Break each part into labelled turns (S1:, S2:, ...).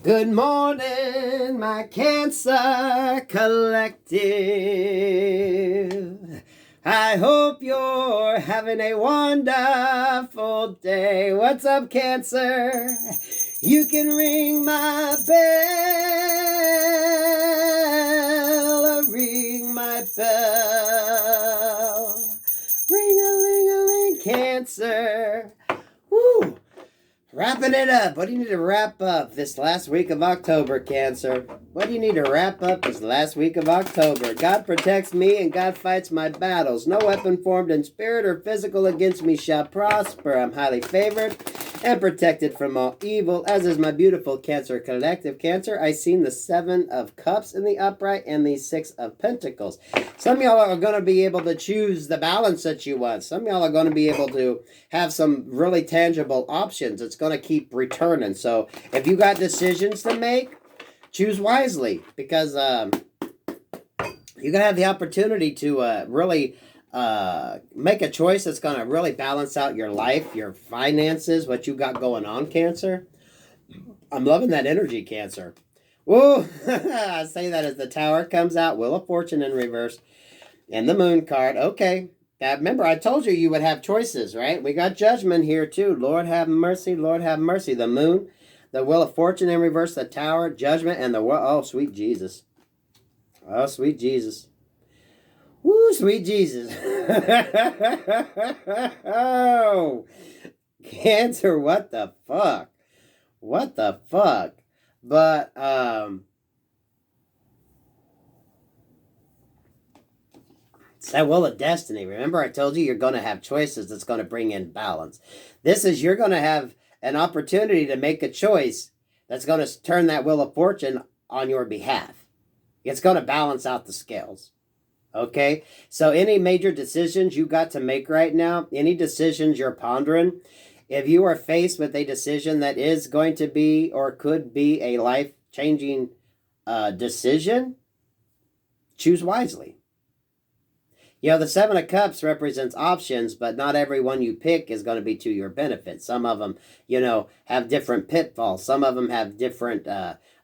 S1: Good morning, my Cancer Collective. I hope you're having a wonderful day. What's up, Cancer? You can ring my bell, ring my bell. Ring-a-ling-a-ling, Cancer. Woo! Wrapping it up. What do you need to wrap up this last week of October, Cancer? What do you need to wrap up this last week of October? God protects me and God fights my battles. No weapon formed in spirit or physical against me shall prosper. I'm highly favored and protected from all evil, as is my beautiful Cancer Collective. Cancer, I seen the 7 of Cups in the upright and the 6 of Pentacles. Some of y'all are going to be able to choose the balance that you want. Some of y'all are going to be able to have some really tangible options. It's going to keep returning. So if you got decisions to make, choose wisely, because you're going to have the opportunity to really make a choice that's going to really balance out your life, your finances, what you got going on, Cancer. I'm loving that energy, Cancer. Woo! I say that as the Tower comes out, Wheel of Fortune in reverse, and the Moon card. Okay. Now, remember, I told you would have choices, right? We got Judgment here, too. Lord have mercy, Lord have mercy. The Moon, the Wheel of Fortune in reverse, the Tower, Judgment, and the... Oh, sweet Jesus. Oh, sweet Jesus. Woo, sweet Jesus. Oh, Cancer, what the fuck? What the fuck? But, it's that Wheel of Destiny. Remember, I told you you're going to have choices that's going to bring in balance. This is, you're going to have an opportunity to make a choice that's going to turn that Wheel of Fortune on your behalf. It's going to balance out the scales. Okay? So any major decisions you got to make right now, any decisions you're pondering, if you are faced with a decision that is going to be or could be a life-changing decision, choose wisely. You know, the 7 of Cups represents options, but not every one you pick is going to be to your benefit. Some of them, have different pitfalls. Some of them have different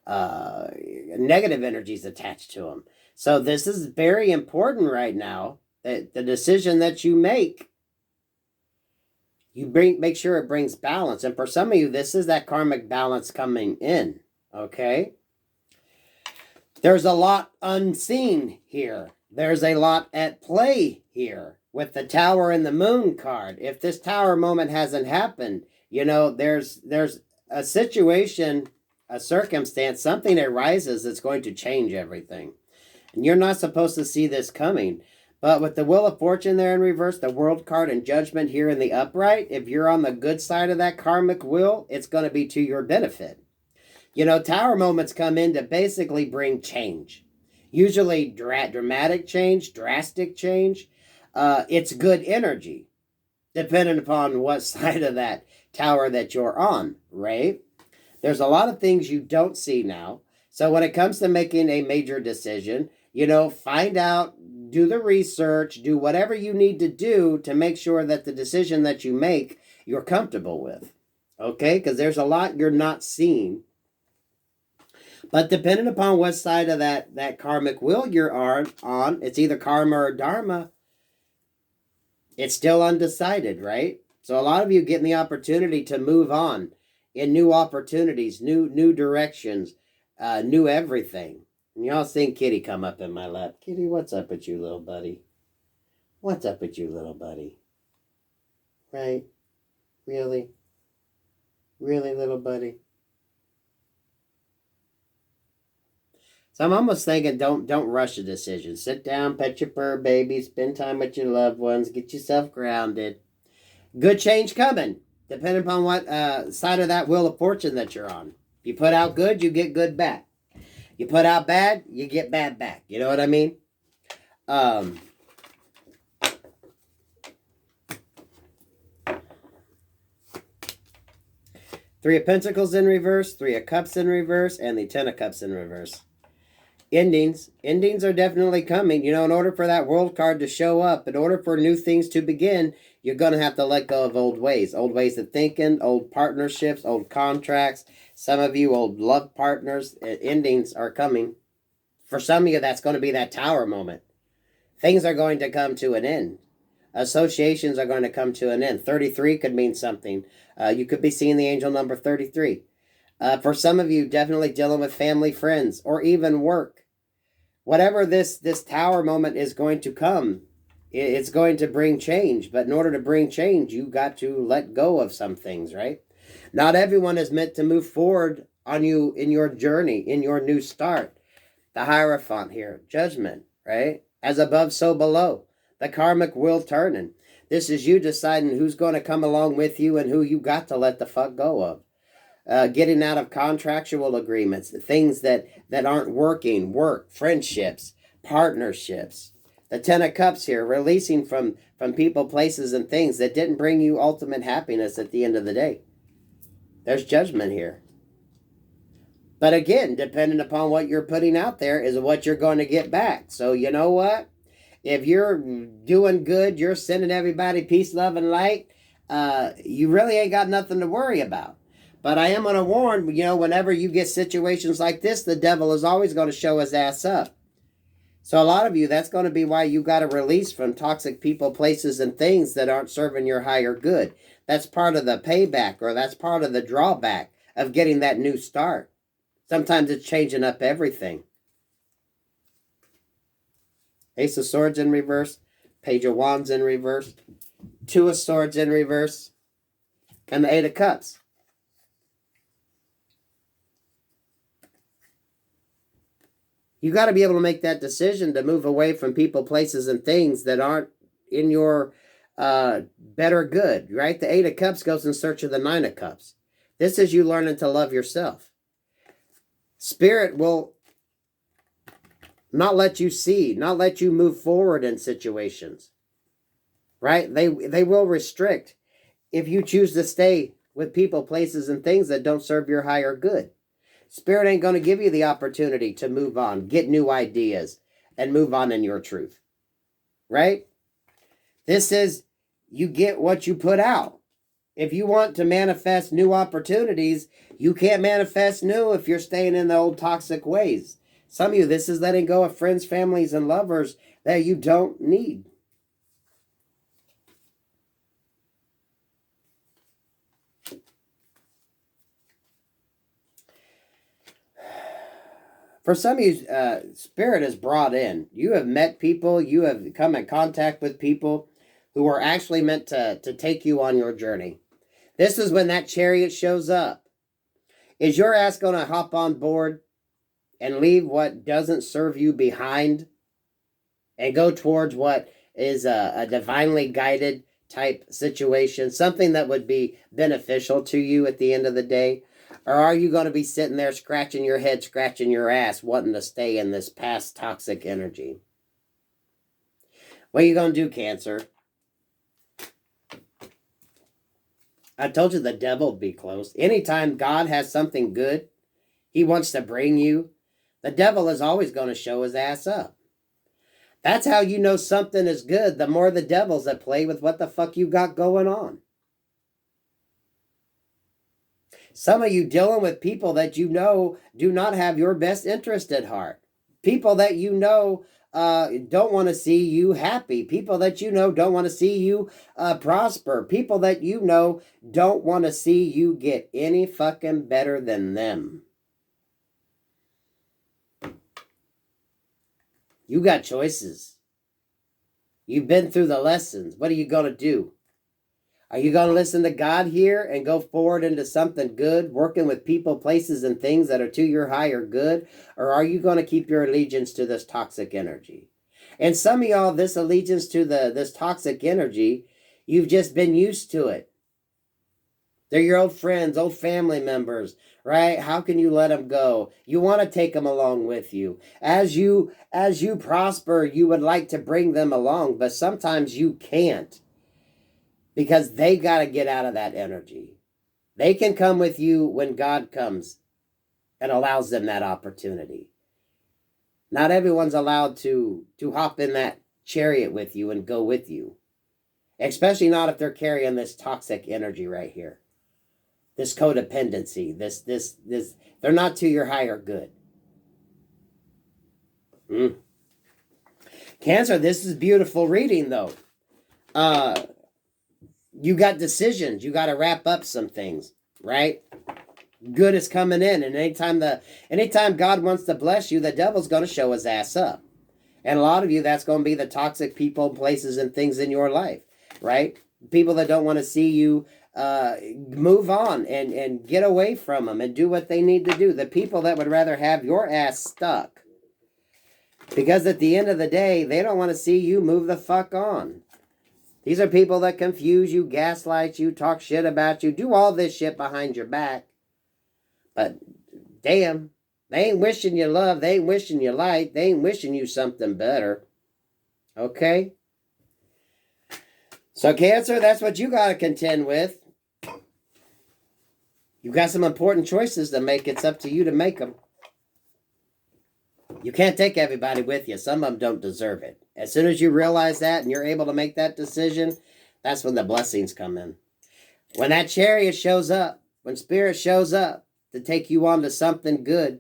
S1: negative energies attached to them. So this is very important right now, that the decision that you make, make sure it brings balance. And for some of you, this is that karmic balance coming in, okay? There's a lot unseen here. There's a lot at play here with the Tower and the Moon card. If this Tower moment hasn't happened, there's a situation, a circumstance, something arises that's going to change everything. And you're not supposed to see this coming. But with the Wheel of Fortune there in reverse, the World card and Judgment here in the upright, if you're on the good side of that karmic wheel, it's going to be to your benefit. Tower moments come in to basically bring change. Usually dramatic change, drastic change. It's good energy, depending upon what side of that tower that you're on, right? There's a lot of things you don't see now. So when it comes to making a major decision, find out, do the research, do whatever you need to do to make sure that the decision that you make, you're comfortable with. Okay? Because there's a lot you're not seeing. But depending upon what side of that karmic wheel you're on, it's either karma or dharma, it's still undecided, right? So a lot of you getting the opportunity to move on in new opportunities, new directions, new everything. And y'all seen Kitty come up in my lap. Kitty, what's up with you, little buddy? What's up with you, little buddy? Right? Really? Really, little buddy? So I'm almost thinking, don't rush a decision. Sit down, pet your fur baby, spend time with your loved ones, get yourself grounded. Good change coming, depending upon what side of that Wheel of Fortune that you're on. If you put out good, you get good back. You put out bad, you get bad back. You know what I mean? Three of Pentacles in reverse, 3 of Cups in reverse, and the 10 of Cups in reverse. Endings. Endings are definitely coming. You know, in order for that world card to show up, in order for new things to begin, you're going to have to let go of old ways of thinking, old partnerships, old contracts. Some of you, old love partners. Endings are coming. For some of you, that's going to be that tower moment. Things are going to come to an end. Associations are going to come to an end. 33 could mean something. You could be seeing the angel number 33. For some of you, definitely dealing with family, friends, or even work. Whatever this tower moment is going to come, it's going to bring change. But in order to bring change, you got to let go of some things, right? Not everyone is meant to move forward on you in your journey, in your new start. The Hierophant here, judgment, right? As above, so below. The karmic wheel turning. This is you deciding who's going to come along with you and who you got to let the fuck go of. Getting out of contractual agreements, things that aren't working, work, friendships, partnerships. The Ten of Cups here, releasing from people, places, and things that didn't bring you ultimate happiness at the end of the day. There's judgment here. But again, depending upon what you're putting out there is what you're going to get back. So you know what? If you're doing good, you're sending everybody peace, love, and light, you really ain't got nothing to worry about. But I am going to warn, you know, whenever you get situations like this, the devil is always going to show his ass up. So a lot of you, that's going to be why you got to release from toxic people, places, and things that aren't serving your higher good. That's part of the payback, or that's part of the drawback of getting that new start. Sometimes it's changing up everything. Ace of Swords in reverse, Page of Wands in reverse, Two of Swords in reverse, and the Eight of Cups. You got to be able to make that decision to move away from people, places, and things that aren't in your better good, right? The Eight of Cups goes in search of the Nine of Cups. This is you learning to love yourself. Spirit will not let you see, not let you move forward in situations, right? They will restrict if you choose to stay with people, places, and things that don't serve your higher good. Spirit ain't going to give you the opportunity to move on, get new ideas, and move on in your truth, right? This is, you get what you put out. If you want to manifest new opportunities, you can't manifest new if you're staying in the old toxic ways. Some of you, this is letting go of friends, families, and lovers that you don't need. For some of you, Spirit is brought in. You have met people, you have come in contact with people who are actually meant to take you on your journey. This is when that chariot shows up. Is your ass going to hop on board and leave what doesn't serve you behind and go towards what is a divinely guided type situation, something that would be beneficial to you at the end of the day? Or are you going to be sitting there scratching your head, scratching your ass, wanting to stay in this past toxic energy? What are you going to do, Cancer? I told you the devil would be close. Anytime God has something good he wants to bring you, the devil is always going to show his ass up. That's how you know something is good. The more the devils that play with what the fuck you got going on. Some of you dealing with people that you know do not have your best interest at heart. People that you know don't want to see you happy. People that you know don't want to see you prosper. People that you know don't want to see you get any fucking better than them. You got choices. You've been through the lessons. What are you going to do? Are you going to listen to God here and go forward into something good, working with people, places, and things that are to your higher good? Or are you going to keep your allegiance to this toxic energy? And some of y'all, this allegiance to this toxic energy, you've just been used to it. They're your old friends, old family members, right? How can you let them go? You want to take them along with you. As you prosper, you would like to bring them along, but sometimes you can't. Because they got to get out of that energy. They can come with you when God comes and allows them that opportunity. Not everyone's allowed to hop in that chariot with you and go with you. Especially not if they're carrying this toxic energy right here. This codependency. This. They're not to your higher good. Cancer, this is beautiful reading, though. You got decisions. You got to wrap up some things, right? Good is coming in, and anytime God wants to bless you, the devil's going to show his ass up. And a lot of you, that's going to be the toxic people, places, and things in your life, right? People that don't want to see you move on and get away from them and do what they need to do. The people that would rather have your ass stuck. Because at the end of the day, they don't want to see you move the fuck on. These are people that confuse you, gaslight you, talk shit about you, do all this shit behind your back. But damn, they ain't wishing you love, they ain't wishing you light, they ain't wishing you something better. Okay? So Cancer, that's what you got to contend with. You got some important choices to make. It's up to you to make them. You can't take everybody with you. Some of them don't deserve it. As soon as you realize that and you're able to make that decision, that's when the blessings come in. When that chariot shows up, when Spirit shows up to take you on to something good,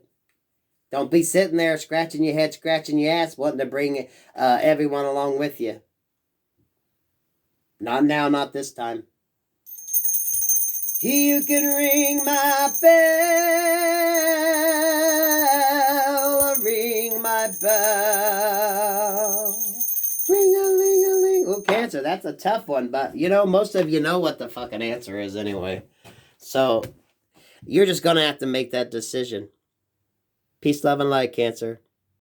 S1: don't be sitting there scratching your head, scratching your ass, wanting to bring everyone along with you. Not now, not this time. You can ring my bell, ring my bell, ring-a-ling-a-ling. Oh, Cancer, that's a tough one, but you know, most of you know what the fucking answer is anyway. So, you're just going to have to make that decision. Peace, love, and light, Cancer.